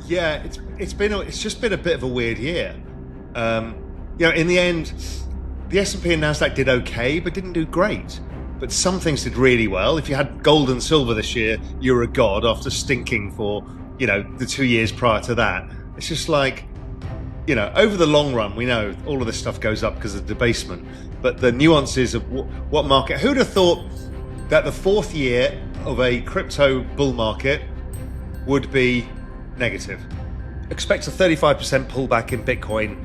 Yeah, it's just been a bit of a weird year. In the end, the S&P and Nasdaq did okay, but didn't do great. But some things did really well. If you had gold and silver this year, you were a god after stinking for the 2 years prior to that. It's just like, over the long run, we know all of this stuff goes up because of debasement. But the nuances of what market, who'd have thought that the fourth year of a crypto bull market would be negative? Expect a 35% pullback in Bitcoin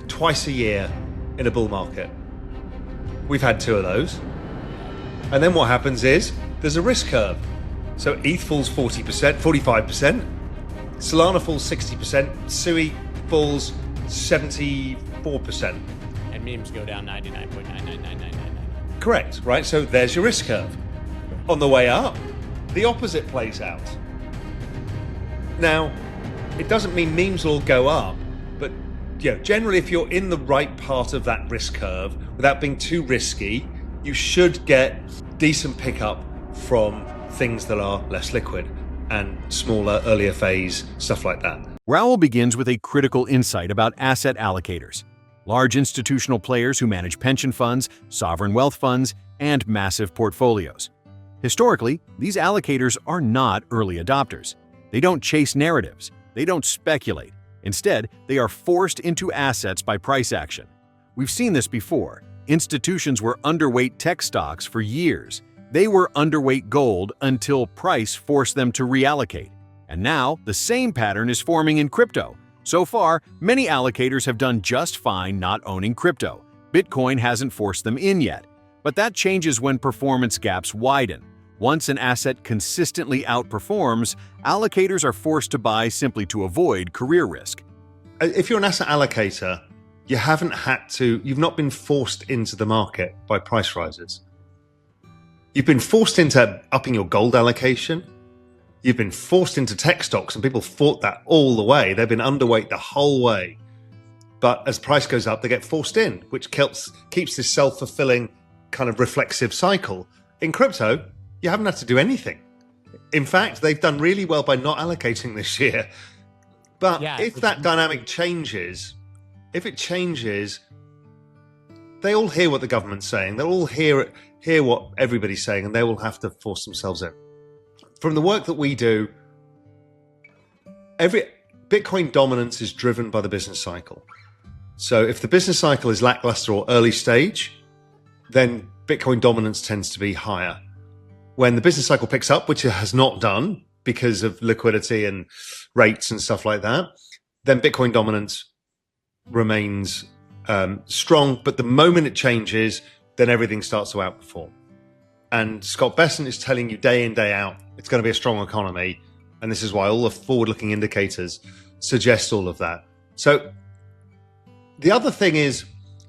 twice a year in a bull market. We've had two of those. And then what happens is there's a risk curve. So ETH falls 40%, 45%. Solana falls 60%. SUI falls 74%. And memes go down 99.99999. Correct, right? So there's your risk curve. On the way up, the opposite plays out. Now, it doesn't mean memes will go up, but generally if you're in the right part of that risk curve, without being too risky, you should get decent pickup from things that are less liquid and smaller, earlier phase, stuff like that. Raoul begins with a critical insight about asset allocators, large institutional players who manage pension funds, sovereign wealth funds, and massive portfolios. Historically, these allocators are not early adopters. They don't chase narratives. They don't speculate. Instead, they are forced into assets by price action. We've seen this before. Institutions were underweight tech stocks for years. They were underweight gold until price forced them to reallocate. And now, the same pattern is forming in crypto. So far, many allocators have done just fine not owning crypto. Bitcoin hasn't forced them in yet. But that changes when performance gaps widen. Once an asset consistently outperforms, allocators are forced to buy simply to avoid career risk. If you're an asset allocator, you've not been forced into the market by price rises. You've been forced into upping your gold allocation. You've been forced into tech stocks, and people fought that all the way. They've been underweight the whole way. But as price goes up, they get forced in, which keeps this self-fulfilling kind of reflexive cycle. In crypto, you haven't had to do anything. In fact, they've done really well by not allocating this year. But if that dynamic changes, they all hear what the government's saying. They'll all hear what everybody's saying, and they will have to force themselves in. From the work that we do, every Bitcoin dominance is driven by the business cycle. So if the business cycle is lackluster or early stage, then Bitcoin dominance tends to be higher. When the business cycle picks up, which it has not done because of liquidity and rates and stuff like that, then Bitcoin dominance remains strong. But the moment it changes, then everything starts to outperform. And Scott Bessent is telling you day in, day out, it's going to be a strong economy. And this is why all the forward-looking indicators suggest all of that. So the other thing is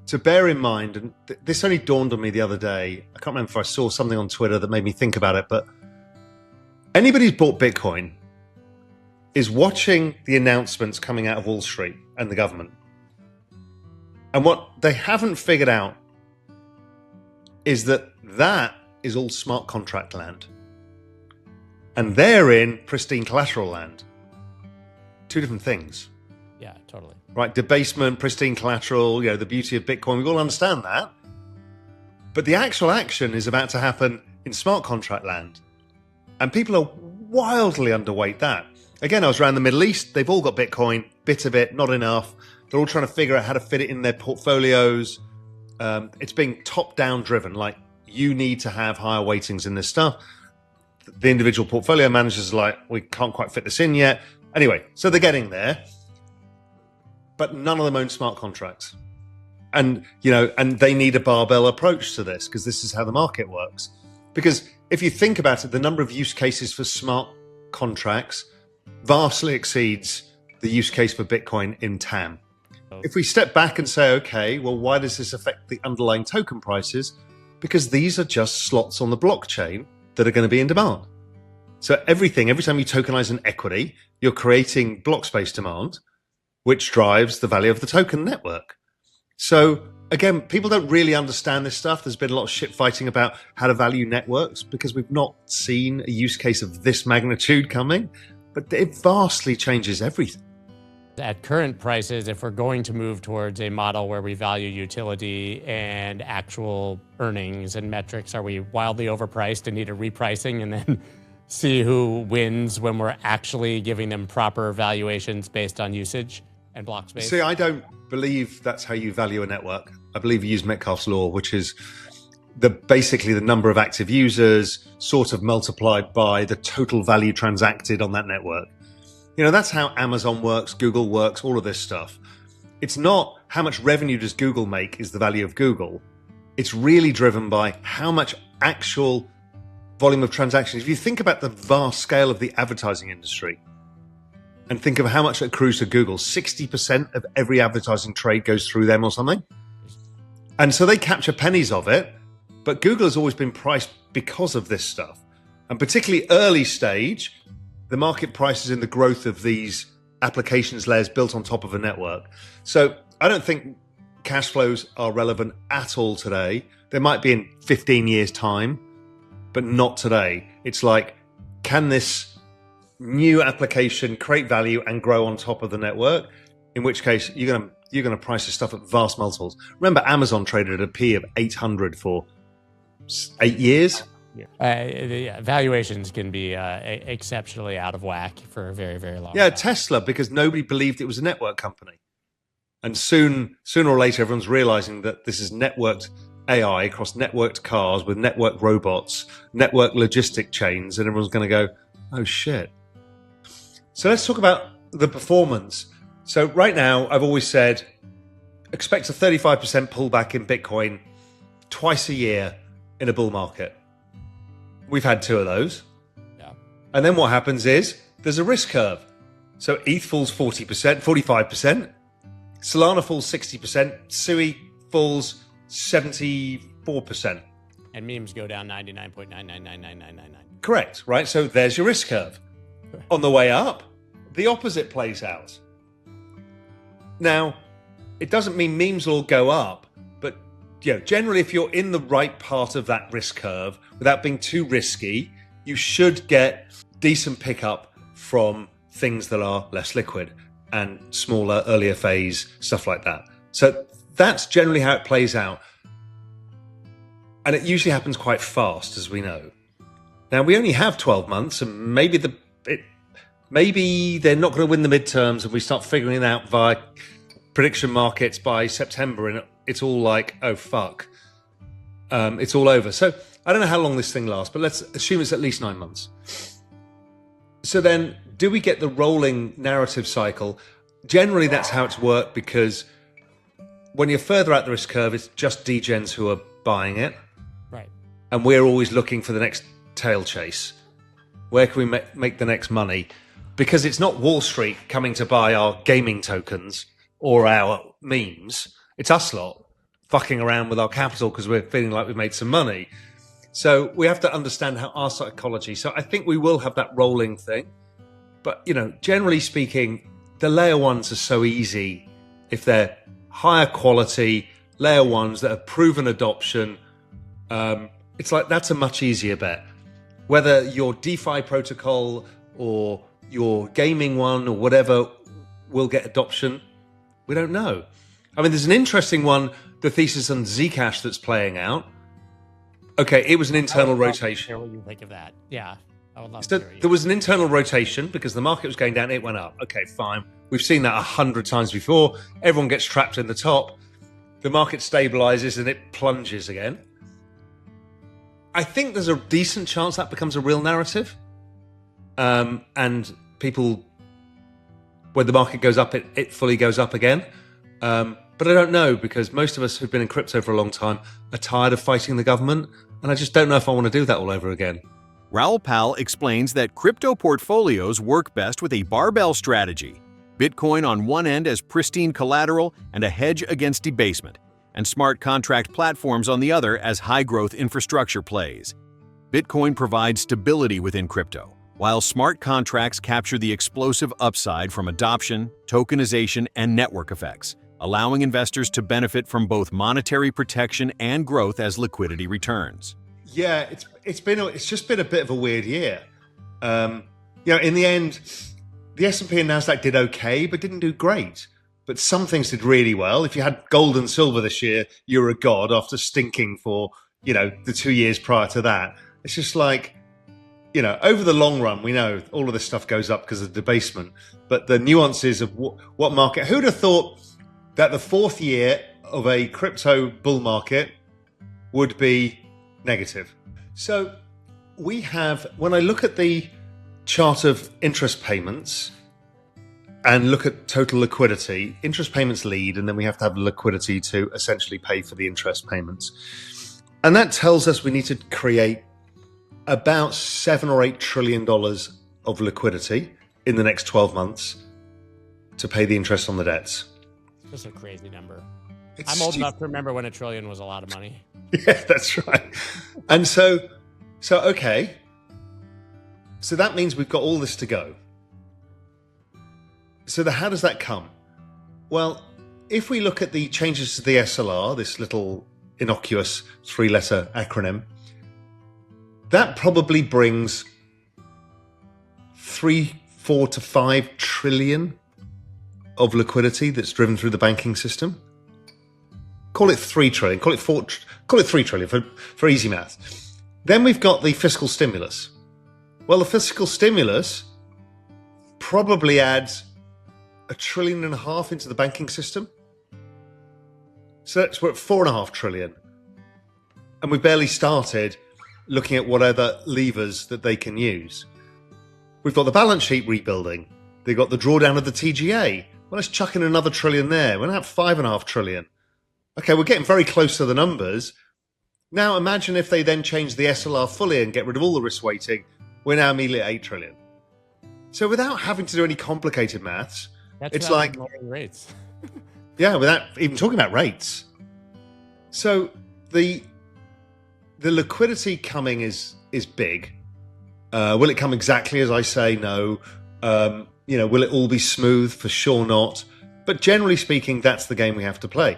to bear in mind, and this only dawned on me the other day. I can't remember if I saw something on Twitter that made me think about it, but anybody who's bought Bitcoin is watching the announcements coming out of Wall Street and the government. And what they haven't figured out is that is all smart contract land. And they're in pristine collateral land. Two different things. Yeah, totally. Right, debasement, pristine collateral, the beauty of Bitcoin, we all understand that. But the actual action is about to happen in smart contract land. And people are wildly underweight that. Again, I was around the Middle East, they've all got Bitcoin, bit of it, not enough. They're all trying to figure out how to fit it in their portfolios. It's being top-down driven, like you need to have higher weightings in this stuff. The individual portfolio managers are like, we can't quite fit this in yet. Anyway, so they're getting there. But none of them own smart contracts. And, and they need a barbell approach to this because this is how the market works. Because if you think about it, the number of use cases for smart contracts vastly exceeds the use case for Bitcoin in TAM. If we step back and say, okay, well, why does this affect the underlying token prices? Because these are just slots on the blockchain that are going to be in demand. So every time you tokenize an equity, you're creating block space demand, which drives the value of the token network. So again, people don't really understand this stuff. There's been a lot of shit fighting about how to value networks because we've not seen a use case of this magnitude coming. but it vastly changes everything. At current prices, if we're going to move towards a model where we value utility and actual earnings and metrics, are we wildly overpriced and need a repricing and then see who wins when we're actually giving them proper valuations based on usage and block space? See, I don't believe that's how you value a network. I believe you use Metcalfe's law, which is basically the number of active users sort of multiplied by the total value transacted on that network. You know, that's how Amazon works, Google works, all of this stuff. It's not how much revenue does Google make is the value of Google. It's really driven by how much actual volume of transactions. If you think about the vast scale of the advertising industry and think of how much it accrues to Google, 60% of every advertising trade goes through them or something. And so they capture pennies of it, but Google has always been priced because of this stuff. And particularly early stage, the market prices in the growth of these applications layers built on top of a network. So I don't think cash flows are relevant at all today. They might be in 15 years' time, but not today. It's like, can this new application create value and grow on top of the network? In which case, you're going to price this stuff at vast multiples. Remember, Amazon traded at a P of 800 for 8 years. Yeah. Valuations can be exceptionally out of whack for a very, very long time. Tesla, because nobody believed it was a network company. And sooner or later, everyone's realizing that this is networked AI across networked cars with networked robots, networked logistic chains, and everyone's going to go, oh shit. So let's talk about the performance. So right now, I've always said, expect a 35% pullback in Bitcoin twice a year in a bull market. We've had 2 of those. Yeah. And then what happens is there's a risk curve. So ETH falls 40%, 45%. Solana falls 60%. SUI falls 74%. And memes go down 99.9999999. Correct, right? So there's your risk curve. On the way up, the opposite plays out. Now, it doesn't mean memes will go up, but generally if you're in the right part of that risk curve, without being too risky, you should get decent pickup from things that are less liquid and smaller, earlier phase, stuff like that. So that's generally how it plays out. And it usually happens quite fast, as we know. Now, we only have 12 months, and maybe they're not going to win the midterms, and we start figuring it out via prediction markets by September, and it's all like, oh, fuck. It's all over. So I don't know how long this thing lasts, but let's assume it's at least 9 months. So then, do we get the rolling narrative cycle? Generally, that's how it's worked, because when you're further out the risk curve, it's just degens who are buying it. Right. And we're always looking for the next tail chase. Where can we make the next money? Because it's not Wall Street coming to buy our gaming tokens or our memes. It's us lot fucking around with our capital because we're feeling like we've made some money. So we have to understand how our psychology. So I think we will have that rolling thing. But, generally speaking, the layer ones are so easy if they're higher quality, layer ones that have proven adoption. It's like that's a much easier bet. Whether your DeFi protocol or your gaming one or whatever will get adoption, we don't know. I mean, there's an interesting one, the thesis on Zcash that's playing out. Okay, it was an internal rotation. What do you think of that? Yeah, I would love So to hear you. there was an internal rotation because the market was going down, it went up. Okay, fine. We've seen that 100 times before. Everyone gets trapped in the top. The market stabilizes and it plunges again. I think there's a decent chance that becomes a real narrative. And people, when the market goes up, it fully goes up again. But I don't know, because most of us who've been in crypto for a long time are tired of fighting the government. And I just don't know if I want to do that all over again. Raoul Pal explains that crypto portfolios work best with a barbell strategy. Bitcoin on one end as pristine collateral and a hedge against debasement, and smart contract platforms on the other as high-growth infrastructure plays. Bitcoin provides stability within crypto, while smart contracts capture the explosive upside from adoption, tokenization, and network effects, allowing investors to benefit from both monetary protection and growth as liquidity returns. Yeah, it's just been a bit of a weird year. In the end, the S&P and Nasdaq did okay, but didn't do great. But some things did really well. If you had gold and silver this year, you're a god after stinking for, the 2 years prior to that. It's just like, over the long run, we know all of this stuff goes up because of debasement. But the nuances of what market, who'd have thought that the fourth year of a crypto bull market would be negative? So we have, when I look at the chart of interest payments and look at total liquidity, interest payments lead, and then we have to have liquidity to essentially pay for the interest payments. And that tells us we need to create about $7 or $8 trillion of liquidity in the next 12 months to pay the interest on the debts. That's a crazy number. I'm old enough to remember when $1 trillion was a lot of money. Yeah, that's right. And so okay. So that means we've got all this to go. So how does that come? Well, if we look at the changes to the SLR, this little innocuous 3-letter acronym, that probably brings 3, 4 to 5 trillion of liquidity that's driven through the banking system. Call it 3 trillion, call it 3 trillion for easy math. Then we've got the fiscal stimulus. Well, the fiscal stimulus probably adds $1.5 trillion into the banking system. So we're at 4.5 trillion. And we've barely started looking at what other levers that they can use. We've got the balance sheet rebuilding. They've got the drawdown of the TGA. Well, let's chuck in another trillion there. We're going to have 5.5 trillion. Okay, we're getting very close to the numbers. Now imagine if they then change the SLR fully and get rid of all the risk weighting. We're now immediately at 8 trillion. So without having to do any complicated maths, it's like rates. Yeah, without even talking about rates. So the liquidity coming is big. Will it come exactly as I say? No. Will it all be smooth? For sure not. But generally speaking, that's the game we have to play.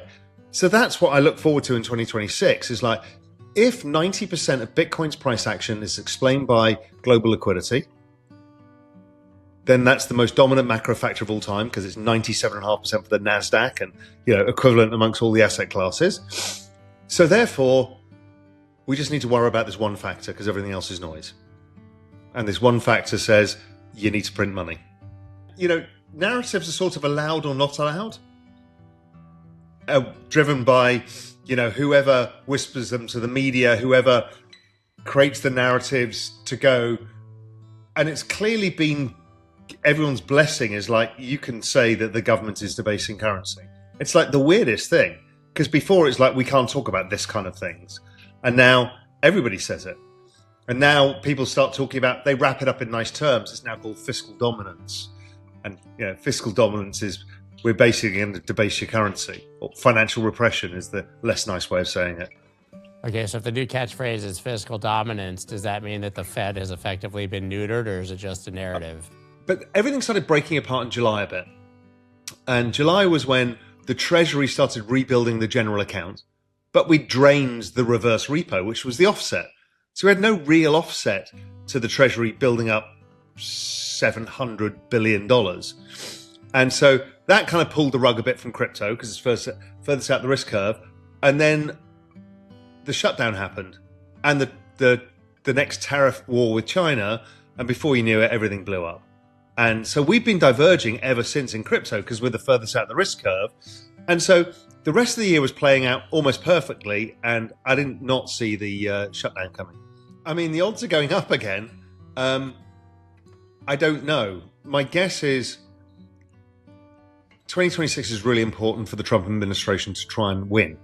So that's what I look forward to in 2026 is like, if 90% of Bitcoin's price action is explained by global liquidity, then that's the most dominant macro factor of all time because it's 97.5% for the NASDAQ and equivalent amongst all the asset classes. So therefore, we just need to worry about this one factor because everything else is noise. And this one factor says you need to print money. Narratives are sort of allowed or not allowed, driven by whoever whispers them to the media, whoever creates the narratives to go. And it's clearly been everyone's blessing is like, you can say that the government is debasing currency. It's like the weirdest thing, because before it's like, we can't talk about this kind of things. And now everybody says it. And now people start talking about, they wrap it up in nice terms. It's now called fiscal dominance. And fiscal dominance is, we're basically going to debase your currency. Or financial repression is the less nice way of saying it. Okay, so if the new catchphrase is fiscal dominance, does that mean that the Fed has effectively been neutered, or is it just a narrative? But everything started breaking apart in July a bit. And July was when the Treasury started rebuilding the general account, but we drained the reverse repo, which was the offset. So we had no real offset to the Treasury building up $700 billion. And so that kind of pulled the rug a bit from crypto because it's furthest out the risk curve. And then the shutdown happened and the next tariff war with China. And before you knew it, everything blew up. And so we've been diverging ever since in crypto because we're the furthest out the risk curve. And so the rest of the year was playing out almost perfectly. And I did not see the shutdown coming. I mean, the odds are going up again. I don't know. My guess is 2026 is really important for the Trump administration to try and win.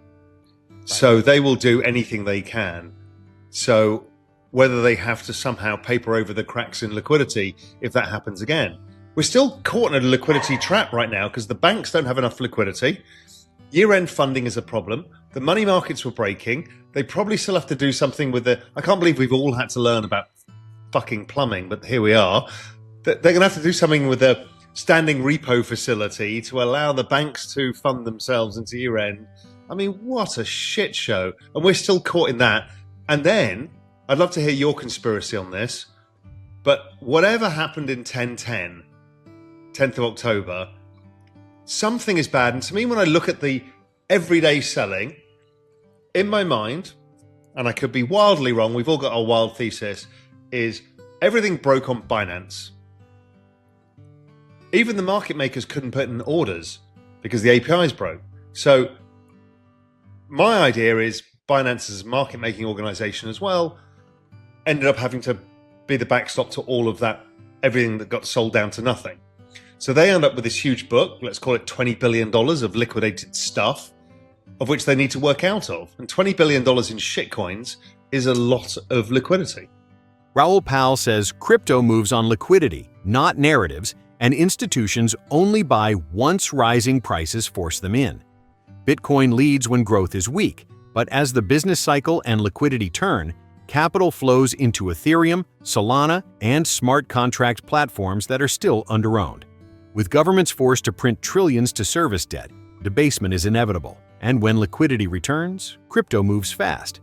Right. So they will do anything they can. So whether they have to somehow paper over the cracks in liquidity, if that happens again. We're still caught in a liquidity trap right now because the banks don't have enough liquidity. Year-end funding is a problem. The money markets were breaking. They probably still have to do something with I can't believe we've all had to learn about fucking plumbing, but here we are. They're going to have to do something with the standing repo facility to allow the banks to fund themselves into year-end. I mean, what a shit show. And we're still caught in that. And then, I'd love to hear your conspiracy on this. But whatever happened in 1010, 10th of October, something is bad. And to me, when I look at the everyday selling, in my mind, and I could be wildly wrong, we've all got our wild thesis, is everything broke on Binance. Even the market makers couldn't put in orders because the APIs broke. So my idea is Binance as a market making organization as well ended up having to be the backstop to all of that, everything that got sold down to nothing. So they end up with this huge book, let's call it $20 billion of liquidated stuff, of which they need to work out of. And $20 billion in shitcoins is a lot of liquidity. Raoul Pal says crypto moves on liquidity, not narratives, and institutions only buy once rising prices force them in. Bitcoin leads when growth is weak, but as the business cycle and liquidity turn, capital flows into Ethereum, Solana, and smart contract platforms that are still underowned. With governments forced to print trillions to service debt, debasement is inevitable, and when liquidity returns, crypto moves fast.